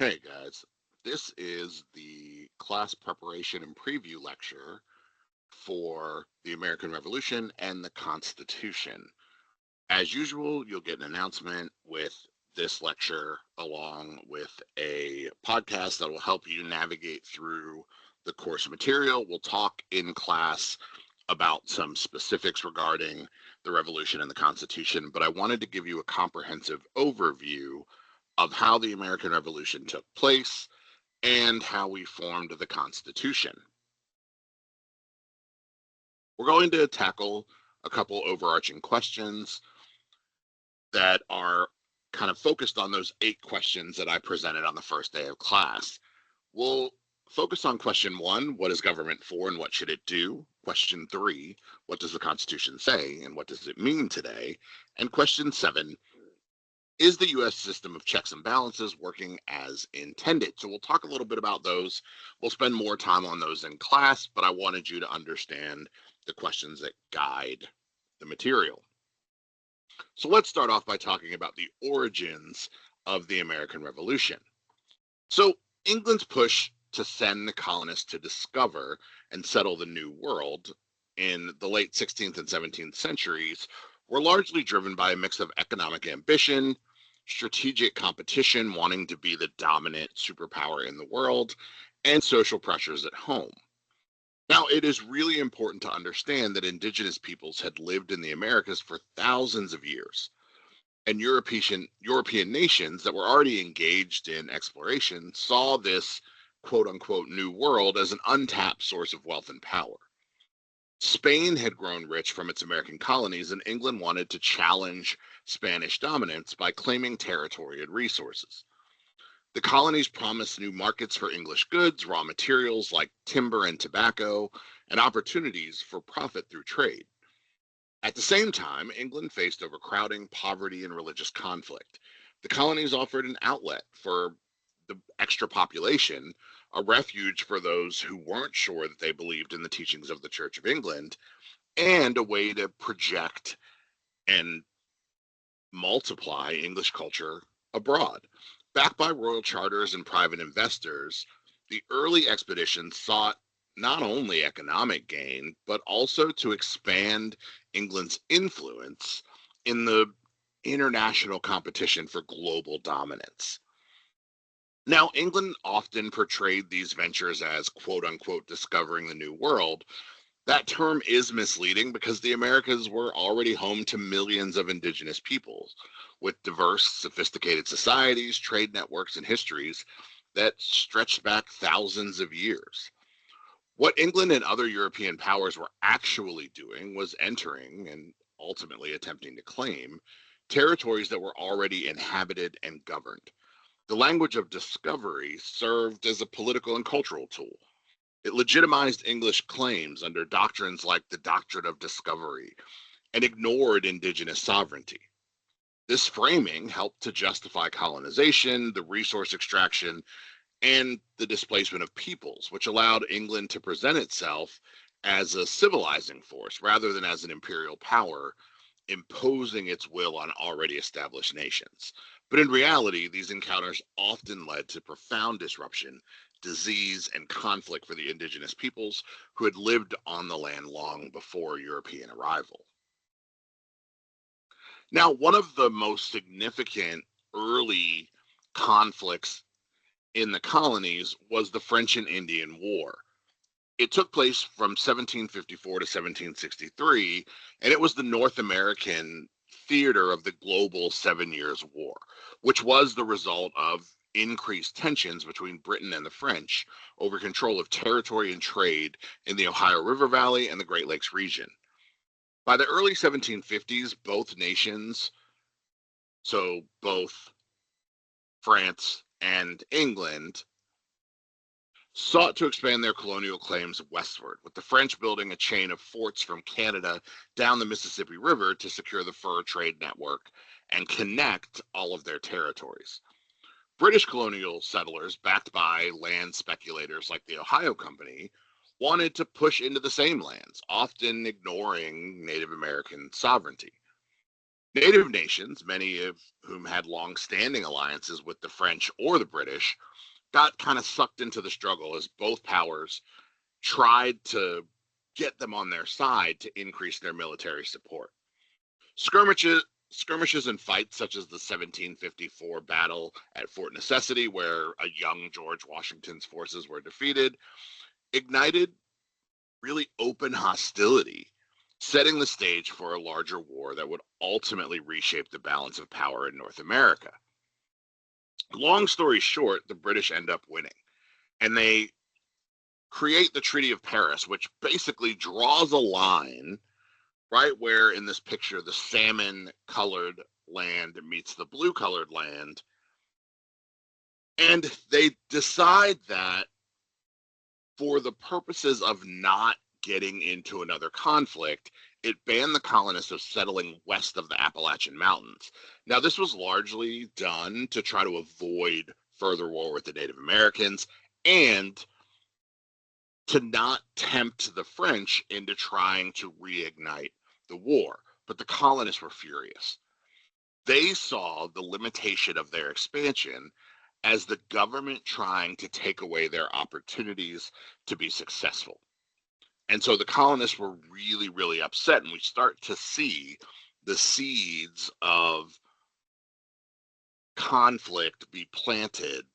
Hey guys, this is the class preparation and preview lecture for the American Revolution and the Constitution. As usual, you'll get an announcement with this lecture along with a podcast that will help you navigate through the course material. We'll talk in class about some specifics regarding the Revolution and the Constitution, but I wanted to give you a comprehensive overview of how the American Revolution took place and how we formed the Constitution. We're going to tackle a couple overarching questions that are kind of focused on those 8 questions that I presented on the first day of class. We'll focus on question 1, what is government for and what should it do? Question 3, what does the Constitution say and what does it mean today? And question 7, is the U.S. system of checks and balances working as intended? So we'll talk a little bit about those. We'll spend more time on those in class, but I wanted you to understand the questions that guide the material. So let's start off by talking about the origins of the American Revolution. So England's push to send the colonists to discover and settle the New World in the late 16th and 17th centuries were largely driven by a mix of economic ambition, strategic competition, wanting to be the dominant superpower in the world, and social pressures at home. Now, it is really important to understand that indigenous peoples had lived in the Americas for thousands of years, and European nations that were already engaged in exploration saw this quote unquote new world as an untapped source of wealth and power. Spain had grown rich from its American colonies, and England wanted to challenge Spanish dominance by claiming territory and resources. The colonies promised new markets for English goods, raw materials like timber and tobacco, and opportunities for profit through trade. At the same time, England faced overcrowding, poverty, and religious conflict. The colonies offered an outlet for the extra population, a refuge for those who weren't sure that they believed in the teachings of the Church of England, and a way to project and multiply English culture abroad. Backed by royal charters and private investors, the early expeditions sought not only economic gain, but also to expand England's influence in the international competition for global dominance. Now, England often portrayed these ventures as quote unquote discovering the new world. That term is misleading because the Americas were already home to millions of indigenous peoples with diverse, sophisticated societies, trade networks, and histories that stretched back thousands of years. What England and other European powers were actually doing was entering and ultimately attempting to claim territories that were already inhabited and governed. The language of discovery served as a political and cultural tool. It legitimized English claims under doctrines like the doctrine of discovery and ignored indigenous sovereignty. This framing helped to justify colonization, the resource extraction, and the displacement of peoples, which allowed England to present itself as a civilizing force rather than as an imperial power imposing its will on already established nations. But in reality, these encounters often led to profound disruption, disease, and conflict for the indigenous peoples who had lived on the land long before European arrival. Now, one of the most significant early conflicts in the colonies was the French and Indian War. It took place from 1754 to 1763, and it was the North American theater of the global 7 Years' War, which was the result of increased tensions between Britain and the French over control of territory and trade in the Ohio River Valley and the Great Lakes region. By the early 1750s, both nations, so both France and England, sought to expand their colonial claims westward, with the French building a chain of forts from Canada down the Mississippi River to secure the fur trade network and connect all of their territories. British colonial settlers, backed by land speculators like the Ohio Company, wanted to push into the same lands, often ignoring Native American sovereignty. Native nations, many of whom had long-standing alliances with the French or the British, got kind of sucked into the struggle as both powers tried to get them on their side to increase their military support. Skirmishes and fights such as the 1754 battle at Fort Necessity, where a young George Washington's forces were defeated, ignited really open hostility, setting the stage for a larger war that would ultimately reshape the balance of power in North America. Long story short, the British end up winning, and they create the Treaty of Paris, which basically draws a line right where in this picture the salmon colored land meets the blue colored land. And they decide that for the purposes of not getting into another conflict, it banned the colonists of settling west of the Appalachian Mountains. Now, this was largely done to try to avoid further war with the Native Americans and to not tempt the French into trying to reignite the war. But the colonists were furious. They saw the limitation of their expansion as the government trying to take away their opportunities to be successful. And so the colonists were really, really upset, and we start to see the seeds of conflict be planted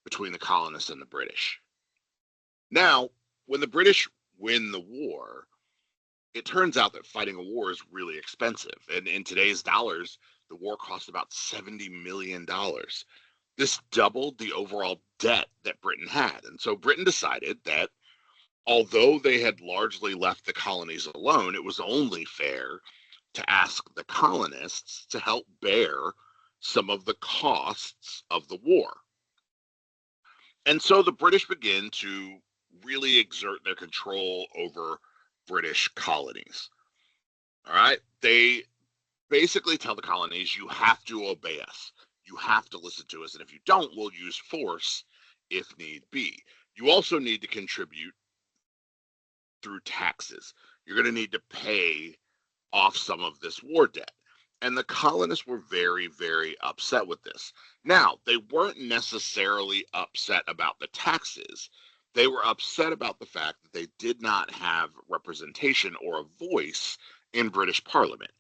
between the colonists and the British. Now, when the British win the war, it turns out that fighting a war is really expensive. And in today's dollars, the war cost about $70 million. This doubled the overall debt that Britain had. And so Britain decided that although they had largely left the colonies alone, it was only fair to ask the colonists to help bear some of the costs of the war. And so the British begin to really exert their control over British colonies. All right. They basically tell the colonies, you have to obey us. You have to listen to us. And if you don't, we'll use force if need be. You also need to contribute through taxes. You're going to need to pay off some of this war debt. And the colonists were very, very upset with this. Now, they weren't necessarily upset about the taxes. They were upset about the fact that they did not have representation or a voice in British Parliament.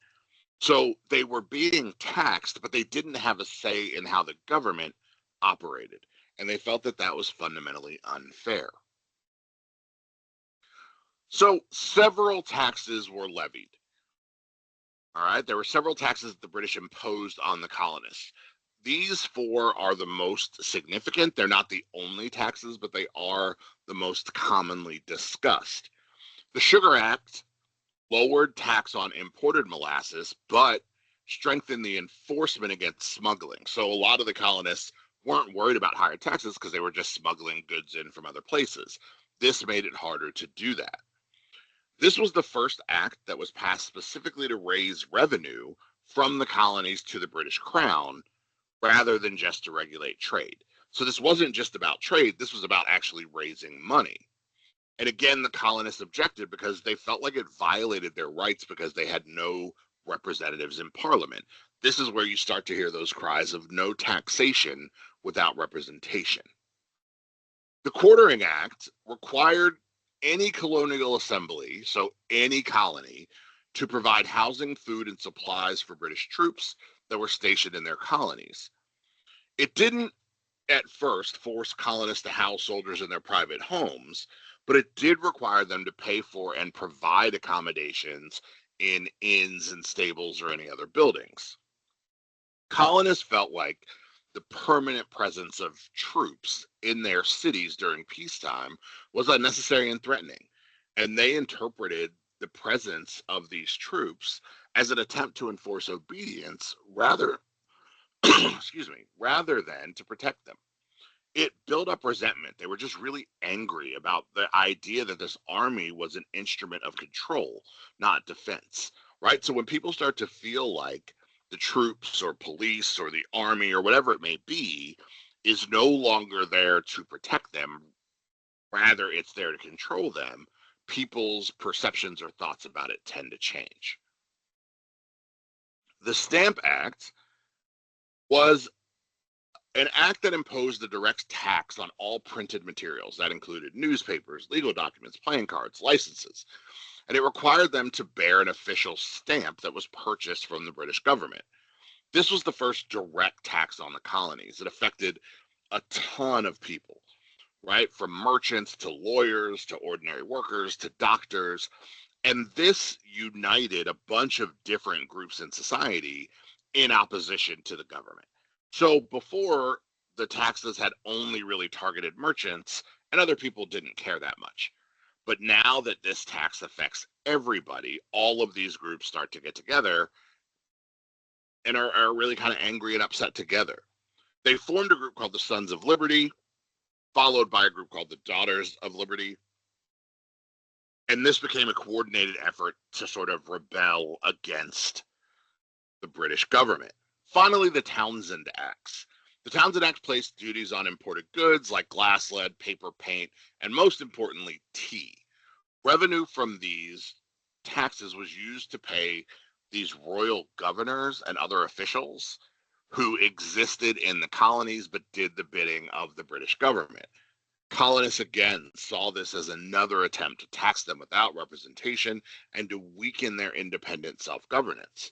So they were being taxed, but they didn't have a say in how the government operated. And they felt that that was fundamentally unfair. So several taxes were levied. All right, there were several taxes that the British imposed on the colonists. These four are the most significant. They're not the only taxes, but they are the most commonly discussed. The Sugar Act lowered tax on imported molasses, but strengthened the enforcement against smuggling. So a lot of the colonists weren't worried about higher taxes because they were just smuggling goods in from other places. This made it harder to do that. This was the first act that was passed specifically to raise revenue from the colonies to the British Crown rather than just to regulate trade. So this wasn't just about trade, this was about actually raising money. And again, the colonists objected because they felt like it violated their rights because they had no representatives in Parliament. This is where you start to hear those cries of no taxation without representation. The Quartering Act required any colonial assembly, so any colony, to provide housing, food, and supplies for British troops that were stationed in their colonies. It didn't at first force colonists to house soldiers in their private homes, but it did require them to pay for and provide accommodations in inns and stables or any other buildings. Colonists felt like the permanent presence of troops in their cities during peacetime was unnecessary and threatening, and they interpreted the presence of these troops as an attempt to enforce obedience rather rather than to protect them. It built up resentment. They were just really angry about the idea that this army was an instrument of control, not defense, right? So when people start to feel like the troops or police or the army or whatever it may be is no longer there to protect them, rather it's there to control them, people's perceptions or thoughts about it tend to change. The Stamp Act was an act that imposed a direct tax on all printed materials. That included newspapers, legal documents, playing cards, licenses, and it required them to bear an official stamp that was purchased from the British government. This was the first direct tax on the colonies. It affected a ton of people, right? From merchants to lawyers to ordinary workers to doctors. And this united a bunch of different groups in society in opposition to the government. So before, the taxes had only really targeted merchants and other people didn't care that much. But now that this tax affects everybody, all of these groups start to get together and are really kind of angry and upset together. They formed a group called the Sons of Liberty, followed by a group called the Daughters of Liberty. And this became a coordinated effort to sort of rebel against the British government. Finally, the Townshend Acts. The Townshend Acts placed duties on imported goods like glass, lead, paper, paint, and most importantly, tea. Revenue from these taxes was used to pay these royal governors and other officials who existed in the colonies but did the bidding of the British government. Colonists again saw this as another attempt to tax them without representation and to weaken their independent self-governance.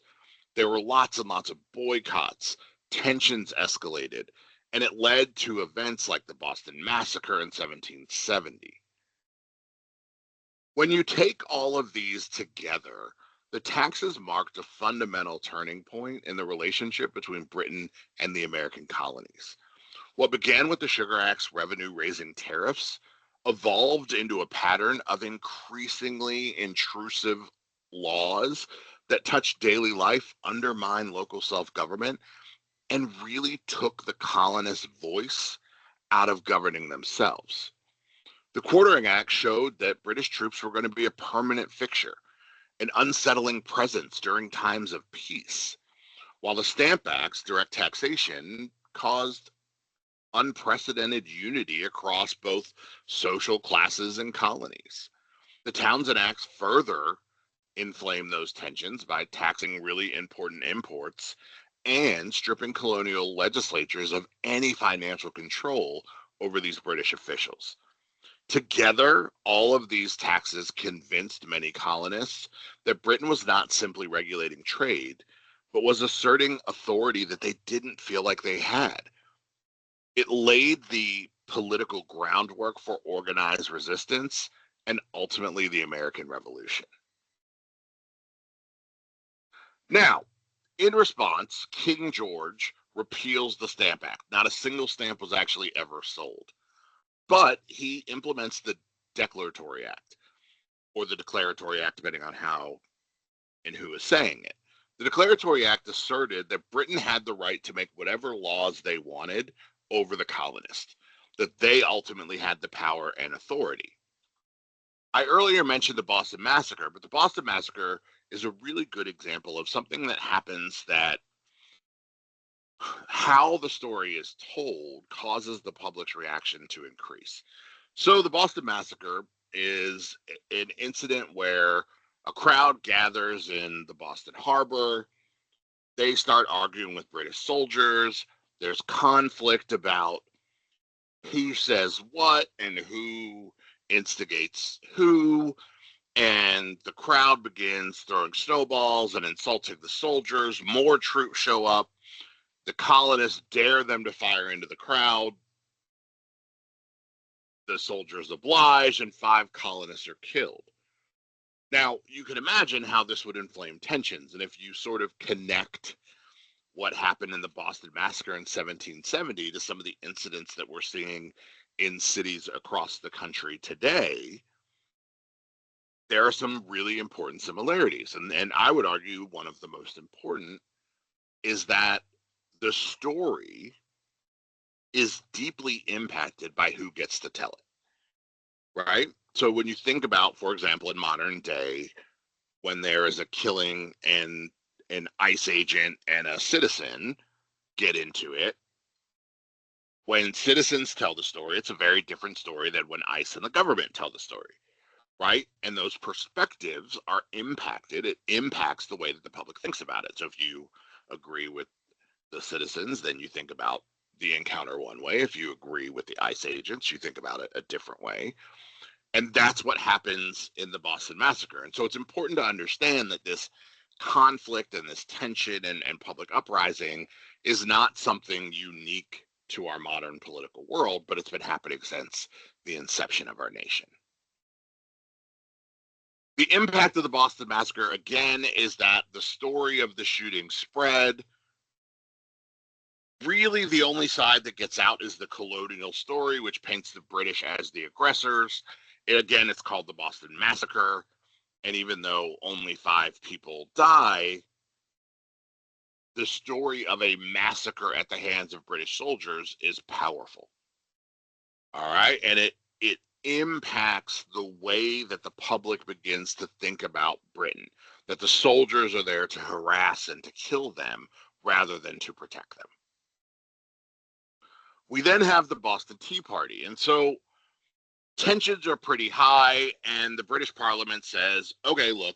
There were lots and lots of boycotts, tensions escalated, and it led to events like the Boston Massacre in 1770. When you take all of these together, the taxes marked a fundamental turning point in the relationship between Britain and the American colonies. What began with the Sugar Act's revenue-raising tariffs evolved into a pattern of increasingly intrusive laws that touched daily life, undermined local self-government, and really took the colonists' voice out of governing themselves. The Quartering Act showed that British troops were going to be a permanent fixture, an unsettling presence during times of peace, while the Stamp Act's direct taxation caused unprecedented unity across both social classes and colonies. The Townshend Acts further inflamed those tensions by taxing really important imports and stripping colonial legislatures of any financial control over these British officials. Together, all of these taxes convinced many colonists that Britain was not simply regulating trade, but was asserting authority that they didn't feel like they had. It laid the political groundwork for organized resistance and ultimately the American Revolution. Now, in response, King George repeals the Stamp Act. Not a single stamp was actually ever sold. But he implements the Declaratory Act, or the Declaratory Act, depending on how and who is saying it. The Declaratory Act asserted that Britain had the right to make whatever laws they wanted over the colonists, that they ultimately had the power and authority. I earlier mentioned the Boston Massacre, but the Boston Massacre is a really good example of something that happens that how the story is told causes the public's reaction to increase. So the Boston Massacre is an incident where a crowd gathers in the Boston Harbor. They start arguing with British soldiers. There's conflict about who says what and who instigates who. And the crowd begins throwing snowballs and insulting the soldiers. More troops show up. The colonists dare them to fire into the crowd. The soldiers oblige, and 5 colonists are killed. Now, you can imagine how this would inflame tensions. And if you sort of connect what happened in the Boston Massacre in 1770 to some of the incidents that we're seeing in cities across the country today, there are some really important similarities. And I would argue one of the most important is that the story is deeply impacted by who gets to tell it, right? So when you think about, for example, in modern day, when there is a killing and an ICE agent and a citizen get into it, when citizens tell the story, it's a very different story than when ICE and the government tell the story, right? And those perspectives are impacted. It impacts the way that the public thinks about it. So if you agree with the citizens, then you think about the encounter one way. If you agree with the ICE agents, you think about it a different way. And that's what happens in the Boston Massacre. And so it's important to understand that this conflict and this tension and public uprising is not something unique to our modern political world, but it's been happening since the inception of our nation. The impact of the Boston Massacre, again, is that the story of the shooting spread. Really, the only side that gets out is the colonial story, which paints the British as the aggressors. Again, it's called the Boston Massacre. And even though only 5 people die, the story of a massacre at the hands of British soldiers is powerful. All right. And it impacts the way that the public begins to think about Britain, that the soldiers are there to harass and to kill them rather than to protect them. We then have the Boston Tea Party. And so tensions are pretty high, and the British Parliament says, okay, look.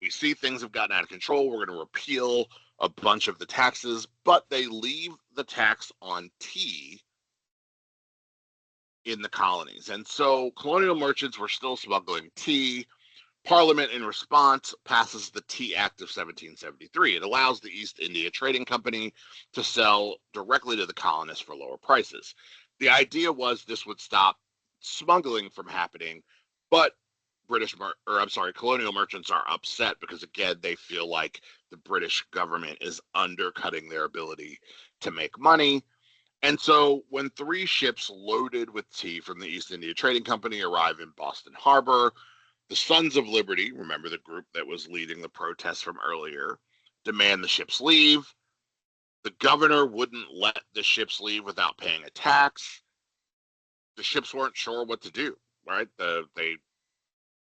We see things have gotten out of control. We're going to repeal a bunch of the taxes, but they leave the tax on tea in the colonies. And so colonial merchants were still smuggling tea. Parliament, in response, passes the Tea Act of 1773. It allows the East India Trading Company to sell directly to the colonists for lower prices. The idea was this would stop smuggling from happening, but colonial merchants are upset because, again, they feel like the British government is undercutting their ability to make money. And so when 3 ships loaded with tea from the East India Trading Company arrive in Boston Harbor, the Sons of Liberty, remember the group that was leading the protests from earlier, demand the ships leave. The governor wouldn't let the ships leave without paying a tax. The ships weren't sure what to do, right? They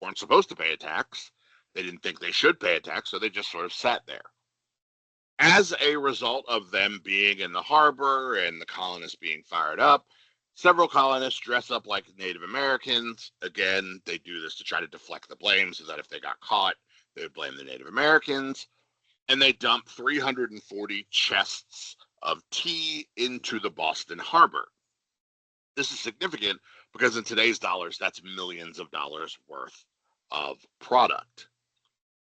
weren't supposed to pay a tax. They didn't think they should pay a tax, so they just sort of sat there. As a result of them being in the harbor and the colonists being fired up, several colonists dress up like Native Americans. Again, they do this to try to deflect the blame so that if they got caught, they would blame the Native Americans. And they dump 340 chests of tea into the Boston Harbor. This is significant because in today's dollars, that's millions of dollars worth of product.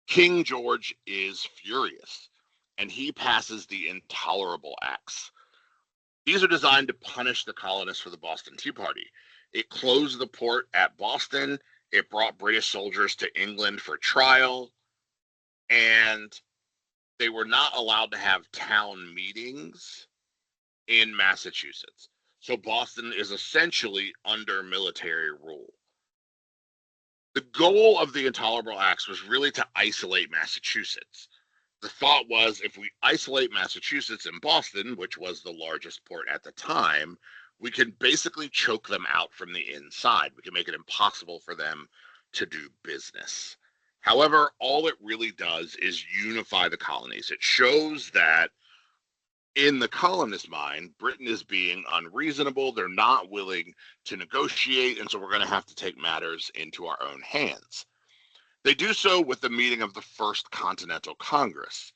King George is furious, and he passes the Intolerable Acts. These are designed to punish the colonists for the Boston Tea Party. It closed the port at Boston. It brought British soldiers to England for trial, and they were not allowed to have town meetings in Massachusetts. So Boston is essentially under military rule. The goal of the Intolerable Acts was really to isolate Massachusetts. The thought was, if we isolate Massachusetts and Boston, which was the largest port at the time, we can basically choke them out from the inside. We can make it impossible for them to do business. However, all it really does is unify the colonies. It shows that in the colonists' mind, Britain is being unreasonable. They're not willing to negotiate, and so we're going to have to take matters into our own hands. They do so with the meeting of the First Continental Congress.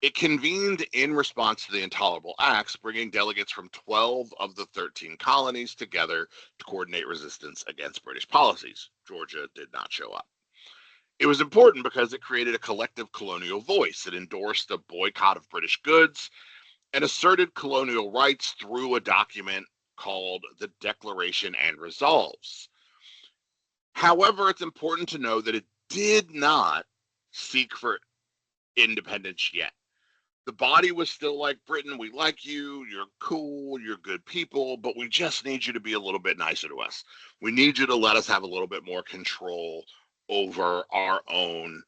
It convened in response to the Intolerable Acts, bringing delegates from 12 of the 13 colonies together to coordinate resistance against British policies. Georgia did not show up. It was important because it created a collective colonial voice. It endorsed a boycott of British goods and asserted colonial rights through a document called the Declaration and Resolves. However, it's important to know that it did not seek for independence yet. The body was still like, Britain, we like you, you're cool, you're good people, but we just need you to be a little bit nicer to us. We need you to let us have a little bit more control over our own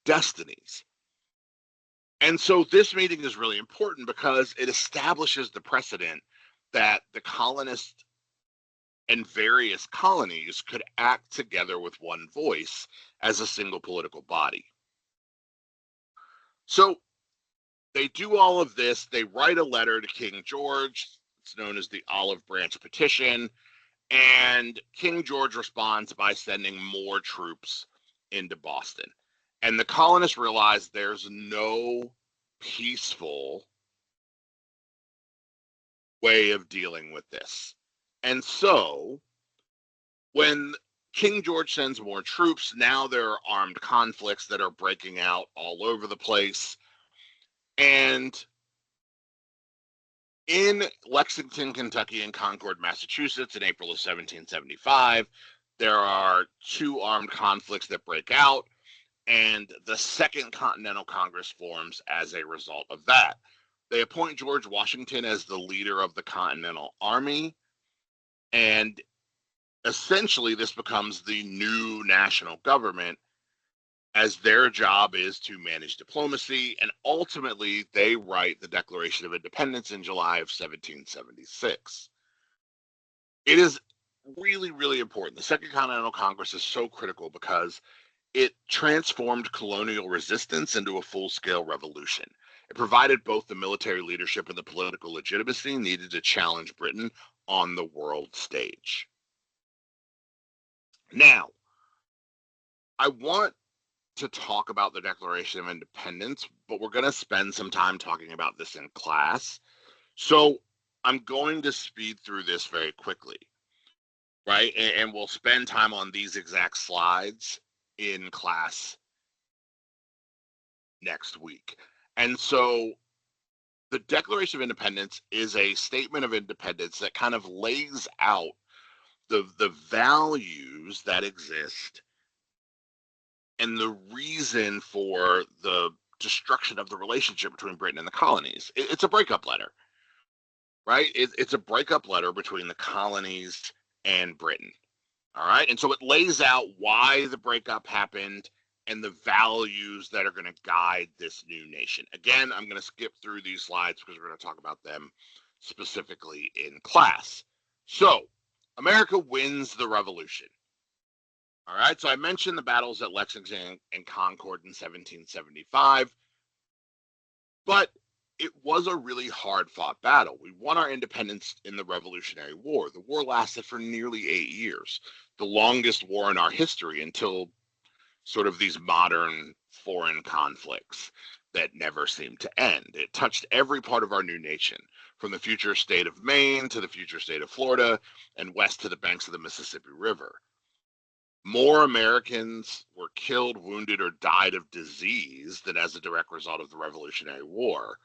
destinies. And so this meeting is really important because it establishes the precedent that the colonists and various colonies could act together with one voice as a single political body. So they do all of this. They write a letter to King George. It's known as the Olive Branch Petition. And King George responds by sending more troops into Boston. And the colonists realize there's no peaceful way of dealing with this. And so when King George sends more troops, now there are armed conflicts that are breaking out all over the place. And in Lexington, Kentucky, and Concord, Massachusetts, in April of 1775, there are two armed conflicts that break out, and the Second Continental Congress forms as a result of that. They appoint George Washington as the leader of the Continental Army, and essentially this becomes the new national government, as their job is to manage diplomacy, and ultimately they write the Declaration of Independence in July of 1776. It is really, really important. The Second Continental Congress is so critical because it transformed colonial resistance into a full-scale revolution. It provided both the military leadership and the political legitimacy needed to challenge Britain on the world stage. Now, I want to talk about the Declaration of Independence, but we're going to spend some time talking about this in class. So I'm going to speed through this very quickly, right? And we'll spend time on these exact slides in class next week. And so the Declaration of Independence is a statement of independence that kind of lays out the values that exist and the reason for the destruction of the relationship between Britain and the colonies. It's a breakup letter, right? It's a breakup letter between the colonies and Britain, all right? And so it lays out why the breakup happened and the values that are going to guide this new nation. Again, I'm going to skip through these slides because we're going to talk about them specifically in class. So, America wins the Revolution. All right, so I mentioned the battles at Lexington and Concord in 1775, but it was a really hard-fought battle. We won our independence in the Revolutionary War. The war lasted for nearly 8 years, the longest war in our history until sort of these modern foreign conflicts that never seem to end. It touched every part of our new nation, from the future state of Maine to the future state of Florida and west to the banks of the Mississippi River. More Americans were killed, wounded, or died of disease than as a direct result of the Revolutionary War.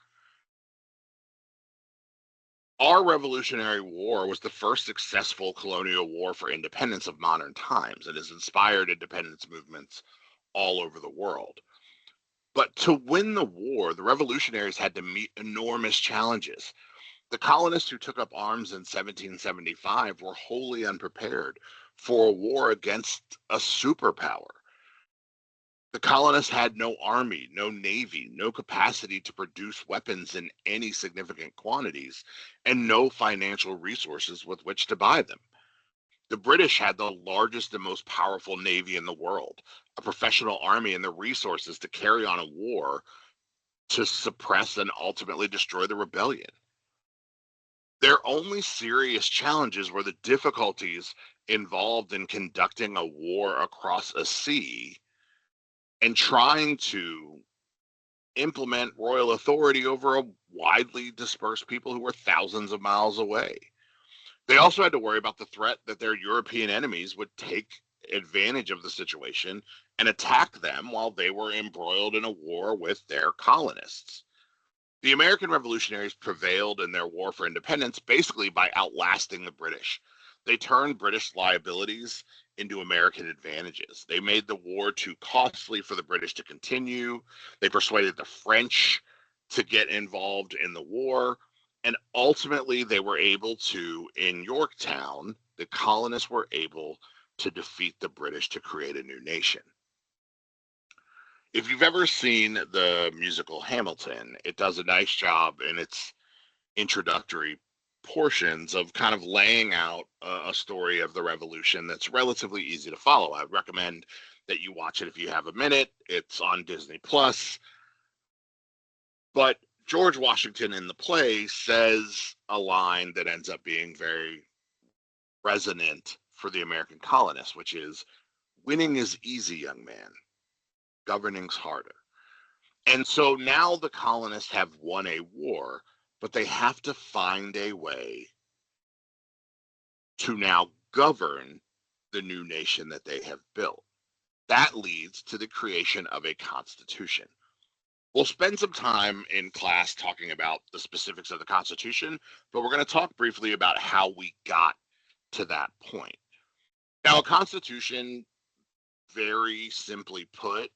Our Revolutionary War was the first successful colonial war for independence of modern times and has inspired independence movements all over the world. But to win the war, the revolutionaries had to meet enormous challenges. The colonists who took up arms in 1775 were wholly unprepared for a war against a superpower. The colonists had no army, no navy, no capacity to produce weapons in any significant quantities, and no financial resources with which to buy them. The British had the largest and most powerful navy in the world, a professional army, and the resources to carry on a war to suppress and ultimately destroy the rebellion. Their only serious challenges were the difficulties involved in conducting a war across a sea and trying to implement royal authority over a widely dispersed people who were thousands of miles away. They also had to worry about the threat that their European enemies would take advantage of the situation and attack them while they were embroiled in a war with their colonists. The American revolutionaries prevailed in their war for independence basically by outlasting the British. They turned British liabilities into American advantages. They made the war too costly for the British to continue. They persuaded the French to get involved in the war. And ultimately, they were able to, in Yorktown, the colonists were able to defeat the British to create a new nation. If you've ever seen the musical Hamilton, it does a nice job in its introductory portions of kind of laying out a story of the revolution that's relatively easy to follow. I recommend that you watch it if you have a minute. It's on Disney Plus. But George Washington in the play says a line that ends up being very resonant for the American colonists, which is, "Winning is easy, young man. Governing's harder." And so now the colonists have won a war, but they have to find a way to now govern the new nation that they have built. That leads to the creation of a constitution. We'll spend some time in class talking about the specifics of the Constitution, but we're going to talk briefly about how we got to that point. Now, a Constitution, very simply put,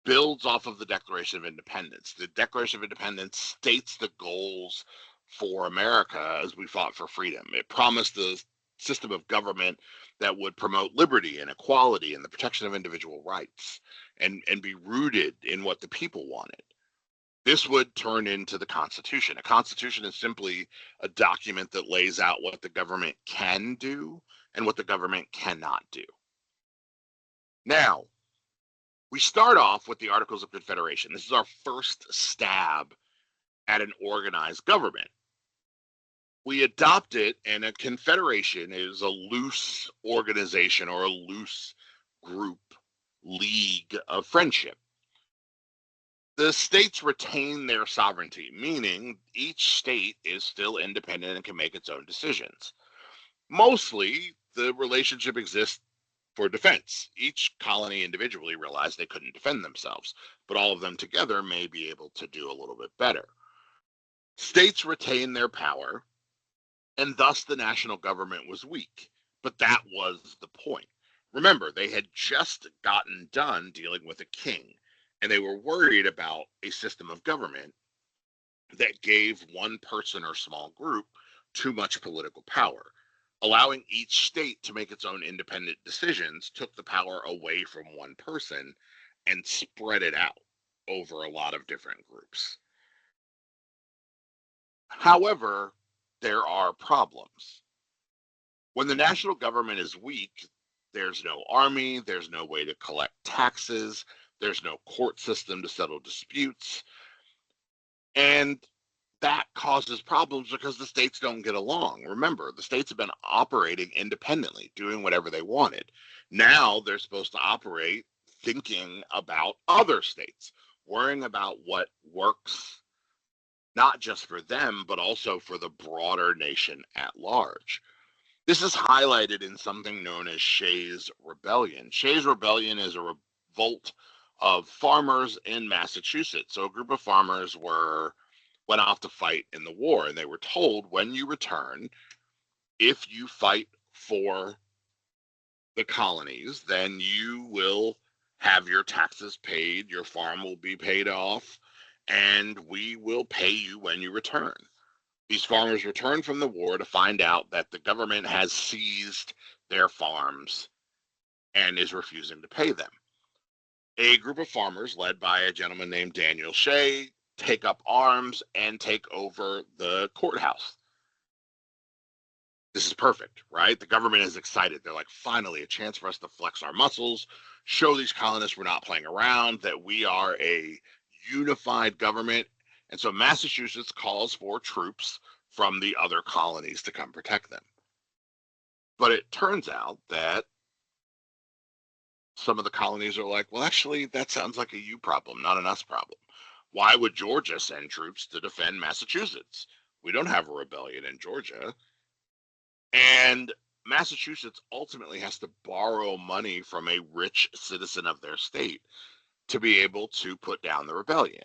builds off of the Declaration of Independence. The Declaration of Independence states the goals for America as we fought for freedom. It promised a system of government that would promote liberty and equality and the protection of individual rights and be rooted in what the people wanted. This would turn into the Constitution. A Constitution is simply a document that lays out what the government can do and what the government cannot do. Now, we start off with the Articles of Confederation. This is our first stab at an organized government. We adopt it, and a confederation is a loose organization or a loose group, league of friendship. The states retain their sovereignty, meaning each state is still independent and can make its own decisions. Mostly, the relationship exists for defense. Each colony individually realized they couldn't defend themselves, but all of them together may be able to do a little bit better. States retain their power, and thus the national government was weak. But that was the point. Remember, they had just gotten done dealing with a king, and they were worried about a system of government that gave one person or small group too much political power. Allowing each state to make its own independent decisions took the power away from one person and spread it out over a lot of different groups. However, there are problems. When the national government is weak, there's no army, there's no way to collect taxes, there's no court system to settle disputes, and that causes problems because the states don't get along. Remember, the states have been operating independently, doing whatever they wanted. Now they're supposed to operate thinking about other states, worrying about what works, not just for them, but also for the broader nation at large. This is highlighted in something known as Shays' Rebellion. Shays' Rebellion is a revolt of farmers in Massachusetts. So a group of farmers went off to fight in the war, and they were told, when you return, if you fight for the colonies, then you will have your taxes paid, your farm will be paid off, and we will pay you when you return. These farmers return from the war to find out that the government has seized their farms and is refusing to pay them. A group of farmers, led by a gentleman named Daniel Shay, take up arms and take over the courthouse. This is perfect, right? The government is excited. They're like, finally, a chance for us to flex our muscles, show these colonists we're not playing around, that we are a unified government. And so Massachusetts calls for troops from the other colonies to come protect them. But it turns out that some of the colonies are like, well, actually, that sounds like a you problem, not an us problem. Why would Georgia send troops to defend Massachusetts? We don't have a rebellion in Georgia. And Massachusetts ultimately has to borrow money from a rich citizen of their state to be able to put down the rebellion.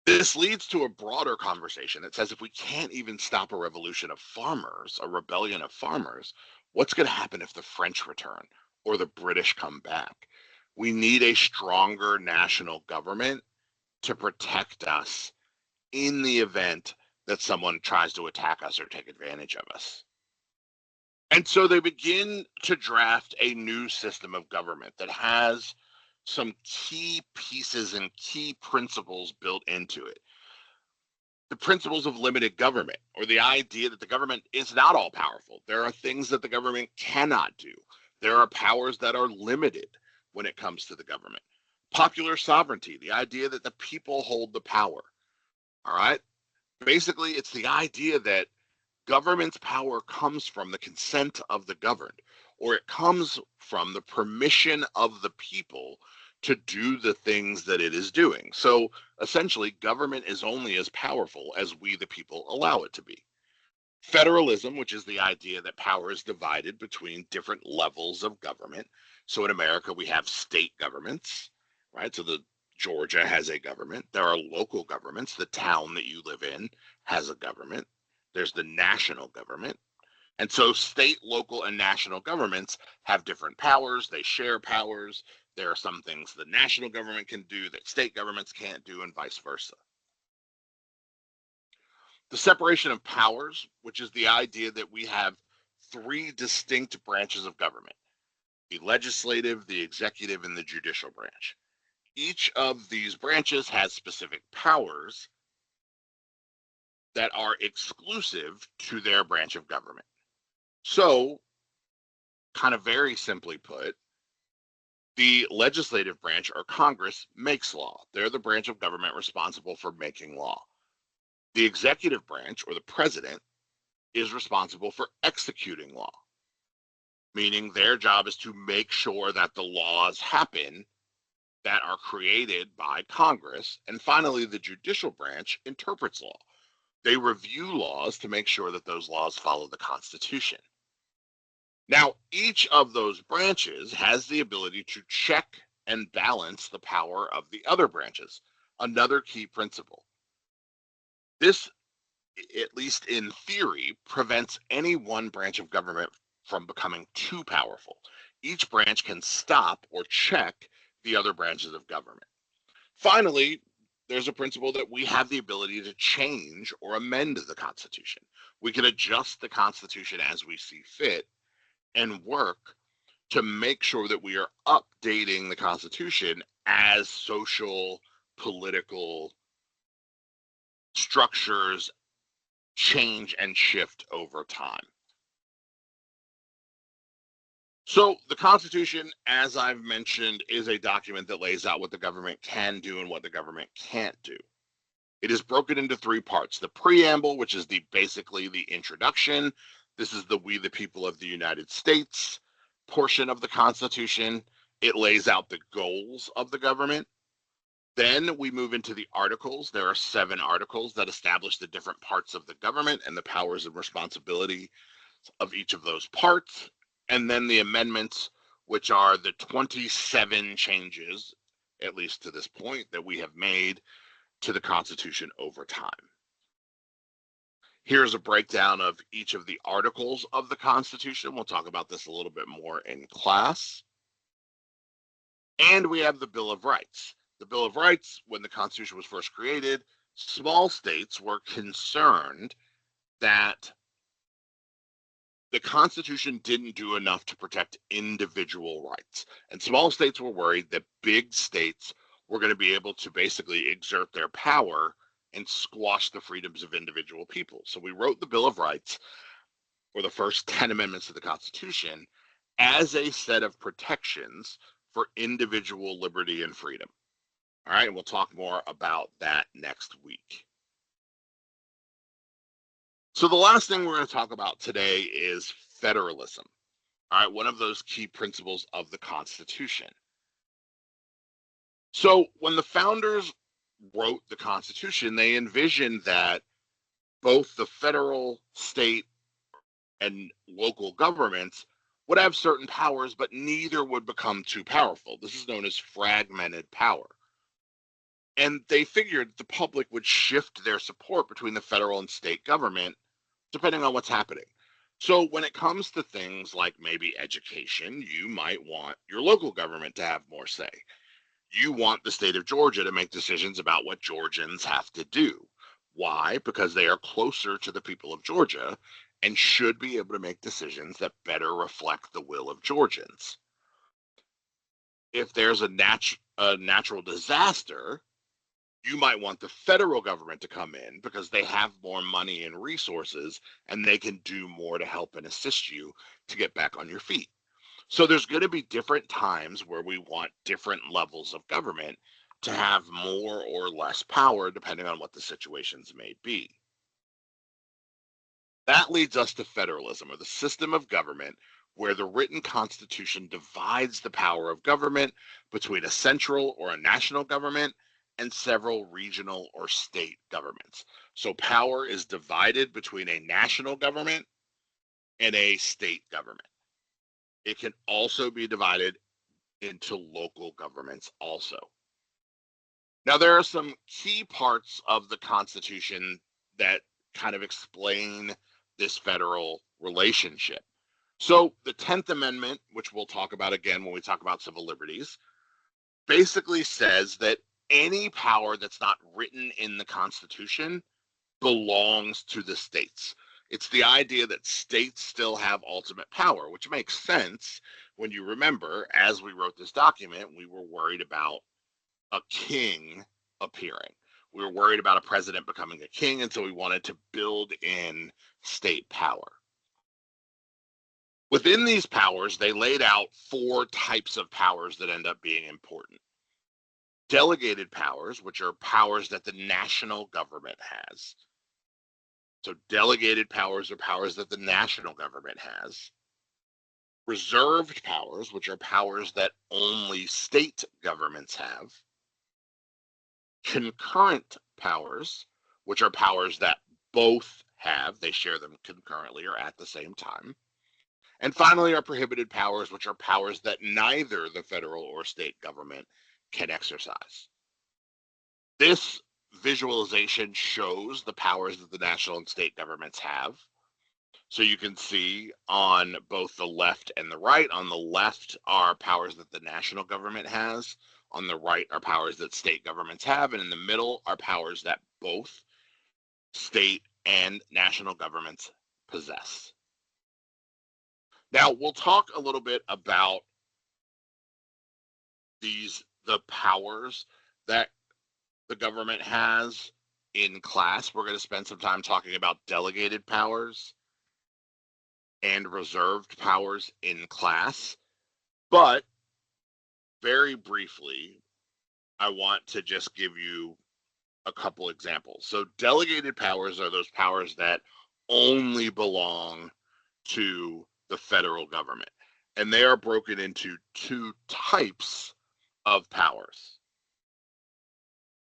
This leads to a broader conversation that says if we can't even stop a revolution of farmers, a rebellion of farmers, what's going to happen if the French return or the British come back? We need a stronger national government to protect us in the event that someone tries to attack us or take advantage of us. And so they begin to draft a new system of government that has some key pieces and key principles built into it. The principles of limited government, or the idea that the government is not all powerful. There are things that the government cannot do. There are powers that are limited when it comes to the government. Popular sovereignty, the idea that the people hold the power. All right? Basically, it's the idea that government's power comes from the consent of the governed, or it comes from the permission of the people to do the things that it is doing. So essentially, government is only as powerful as we, the people, allow it to be. Federalism, which is the idea that power is divided between different levels of government. So in America, we have state governments, right? So the Georgia has a government. There are local governments. The town that you live in has a government. There's the national government. And so state, local, and national governments have different powers. They share powers. There are some things the national government can do that state governments can't do, and vice versa. The separation of powers, which is the idea that we have three distinct branches of government: the legislative, the executive, and the judicial branch. Each of these branches has specific powers that are exclusive to their branch of government. So, kind of very simply put, the legislative branch, or Congress, makes law. They're the branch of government responsible for making law. The executive branch, or the president, is responsible for executing law, meaning their job is to make sure that the laws happen that are created by Congress. And finally, the judicial branch interprets law. They review laws to make sure that those laws follow the Constitution. Now, each of those branches has the ability to check and balance the power of the other branches, another key principle. This, at least in theory, prevents any one branch of government from becoming too powerful. Each branch can stop or check the other branches of government. Finally, there's a principle that we have the ability to change or amend the Constitution. We can adjust the Constitution as we see fit and work to make sure that we are updating the Constitution as social, political structures change and shift over time. So the Constitution, as I've mentioned, is a document that lays out what the government can do and what the government can't do. It is broken into three parts: the preamble, which is basically the introduction. This is the "We the People of the United States" portion of the Constitution. It lays out the goals of the government. Then we move into the articles. There are 7 articles that establish the different parts of the government and the powers and responsibility of each of those parts. And then the amendments, which are the 27 changes, at least to this point, that we have made to the Constitution over time. Here's a breakdown of each of the articles of the Constitution. We'll talk about this a little bit more in class. And we have the Bill of Rights. The Bill of Rights, when the Constitution was first created, small states were concerned that the Constitution didn't do enough to protect individual rights. And small states were worried that big states were going to be able to basically exert their power and squash the freedoms of individual people. So we wrote the Bill of Rights, or the first 10 amendments to the Constitution, as a set of protections for individual liberty and freedom. All right, and we'll talk more about that next week. So the last thing we're going to talk about today is federalism. All right, one of those key principles of the Constitution. So when the founders wrote the Constitution, they envisioned that both the federal, state, and local governments would have certain powers, but neither would become too powerful. This is known as fragmented power. And they figured the public would shift their support between the federal and state government depending on what's happening. So when it comes to things like maybe education, you might want your local government to have more say. You want the state of Georgia to make decisions about what Georgians have to do. Why? Because they are closer to the people of Georgia and should be able to make decisions that better reflect the will of Georgians. If there's a natural disaster, you might want the federal government to come in because they have more money and resources and they can do more to help and assist you to get back on your feet. So there's going to be different times where we want different levels of government to have more or less power depending on what the situations may be. That leads us to federalism, or the system of government where the written constitution divides the power of government between a central or a national government and several regional or state governments. So power is divided between a national government and a state government. It can also be divided into local governments also. Now, there are some key parts of the Constitution that kind of explain this federal relationship. So the 10th Amendment, which we'll talk about again when we talk about civil liberties, basically says that any power that's not written in the Constitution belongs to the states. It's the idea that states still have ultimate power, which makes sense when you remember, as we wrote this document, we were worried about a king appearing. We were worried about a president becoming a king, and so we wanted to build in state power. Within these powers, they laid out 4 types of powers that end up being important. Delegated powers, which are powers that the national government has. So delegated powers are powers that the national government has. Reserved powers, which are powers that only state governments have. Concurrent powers, which are powers that both have, they share them concurrently or at the same time. And finally, are prohibited powers, which are powers that neither the federal or state government can exercise. This visualization shows the powers that the national and state governments have. So you can see on both the left and the right. On the left are powers that the national government has. On the right are powers that state governments have. And in the middle are powers that both state and national governments possess. Now, we'll talk a little bit about the powers that the government has in class. We're going to spend some time talking about delegated powers and reserved powers in class. But very briefly, I want to just give you a couple examples. So delegated powers are those powers that only belong to the federal government. And they are broken into 2 types of powers.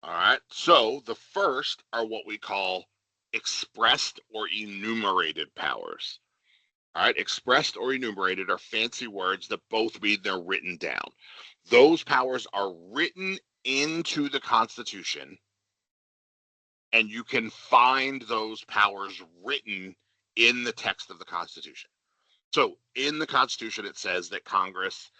All right. So the first are what we call expressed or enumerated powers. All right. Expressed or enumerated are fancy words that both mean they're written down. Those powers are written into the Constitution, and you can find those powers written in the text of the Constitution. So in the Constitution, it says that Congress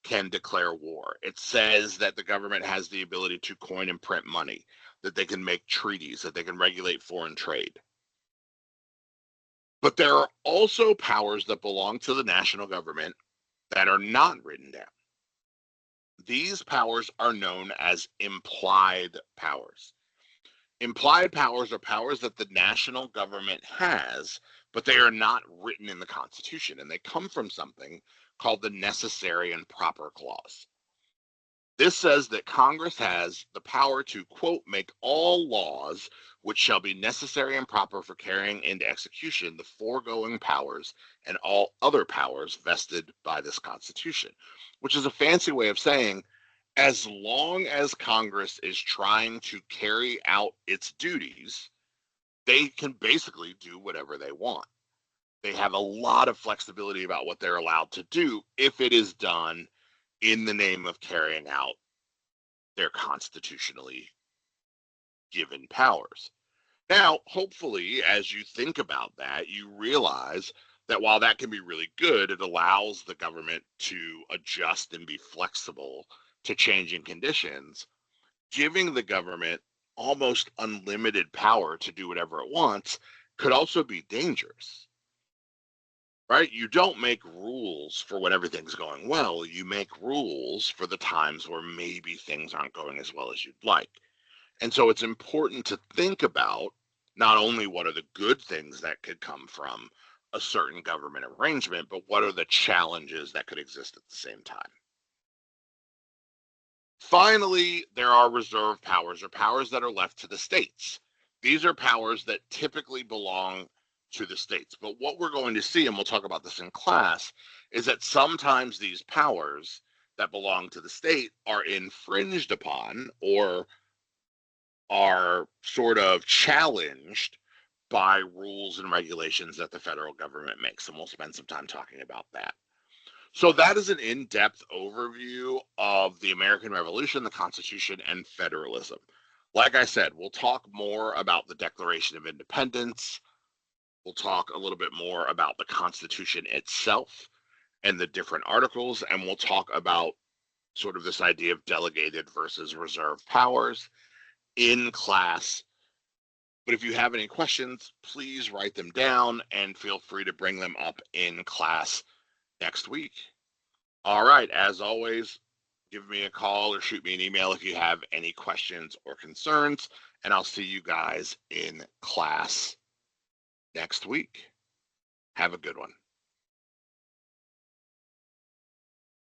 can declare war. It says that the government has the ability to coin and print money, that they can make treaties, that they can regulate foreign trade. But there are also powers that belong to the national government that are not written down. These powers are known as implied powers. Implied powers are powers that the national government has, but they are not written in the Constitution, and they come from something called the Necessary and Proper Clause. This says that Congress has the power to, quote, make all laws which shall be necessary and proper for carrying into execution the foregoing powers and all other powers vested by this Constitution, which is a fancy way of saying, as long as Congress is trying to carry out its duties, they can basically do whatever they want. They have a lot of flexibility about what they're allowed to do if it is done in the name of carrying out their constitutionally given powers. Now, hopefully, as you think about that, you realize that while that can be really good, it allows the government to adjust and be flexible to changing conditions. Giving the government almost unlimited power to do whatever it wants could also be dangerous. Right? You don't make rules for when everything's going well. You make rules for the times where maybe things aren't going as well as you'd like. And so it's important to think about not only what are the good things that could come from a certain government arrangement, but what are the challenges that could exist at the same time. Finally, there are reserved powers, or powers that are left to the states. These are powers that typically belong to the states. But what we're going to see, and we'll talk about this in class, is that sometimes these powers that belong to the state are infringed upon or are sort of challenged by rules and regulations that the federal government makes. And we'll spend some time talking about that. So that is an in-depth overview of the American Revolution, the Constitution, and federalism. Like I said, we'll talk more about the Declaration of Independence. We'll talk a little bit more about the Constitution itself and the different articles, and we'll talk about sort of this idea of delegated versus reserved powers in class. But if you have any questions, please write them down and feel free to bring them up in class next week. All right, as always, give me a call or shoot me an email if you have any questions or concerns, and I'll see you guys in class next week. Have a good one.